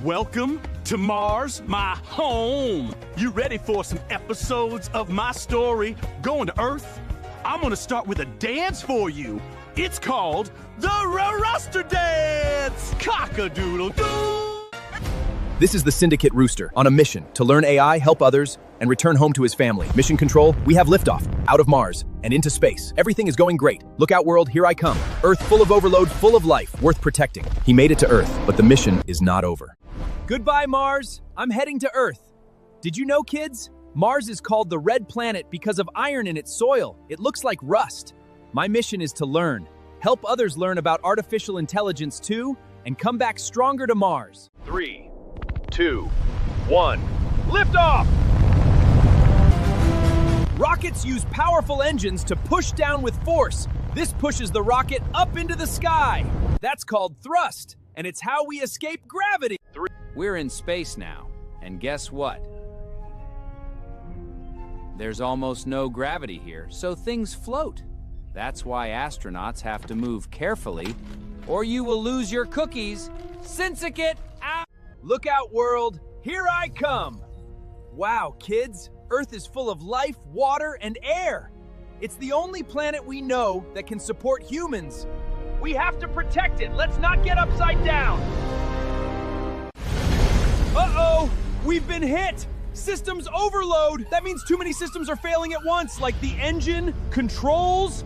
Welcome to Mars, my home. You ready for some episodes of my story going to Earth? I'm gonna start with a dance for you. It's called the Rooster Dance. Cock-a-doodle-doo. This is the Syndicate Rooster on a mission to learn AI, help others, and return home to his family. Mission control, we have liftoff, out of Mars, and into space. Everything is going great. Look out, world, here I come. Earth full of overload, full of life, worth protecting. He made it to Earth, but the mission is not over. Goodbye, Mars. I'm heading to Earth. Did you know, kids? Mars is called the Red Planet because of iron in its soil. It looks like rust. My mission is to learn, help others learn about artificial intelligence too, and come back stronger to Mars. 3, 2, 1, liftoff! Rockets use powerful engines to push down with force. This pushes the rocket up into the sky. That's called thrust, and it's how we escape gravity. We're in space now, and guess what? There's almost no gravity here, so things float. That's why astronauts have to move carefully, or you will lose your cookies. Syndicate out! Look out, world, here I come. Wow, kids, Earth is full of life, water, and air. It's the only planet we know that can support humans. We have to protect it. Let's not get upside down. Uh-oh, we've been hit. Systems overload. That means too many systems are failing at once, like the engine, controls,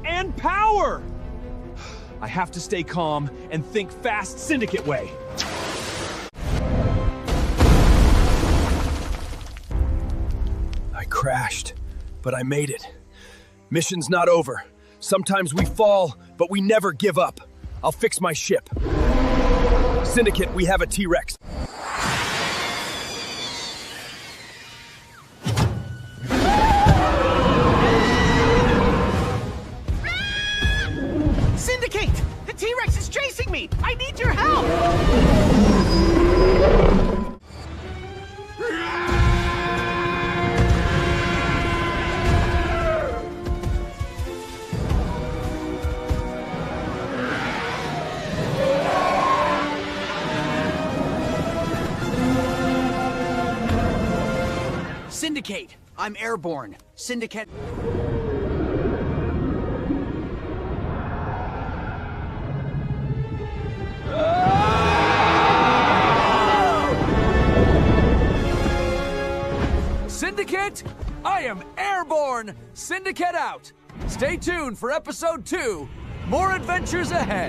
and power. I have to stay calm and think fast Syndicate way. I crashed, but I made it. Mission's not over. Sometimes we fall, but we never give up. I'll fix my ship. Syndicate, we have a T-Rex. Syndicate! The T-Rex is chasing me! I need your help! Syndicate! I'm Airborne. Syndicate... Syndicate, I am Airborne. Syndicate out. Stay tuned for episode 2. More adventures ahead.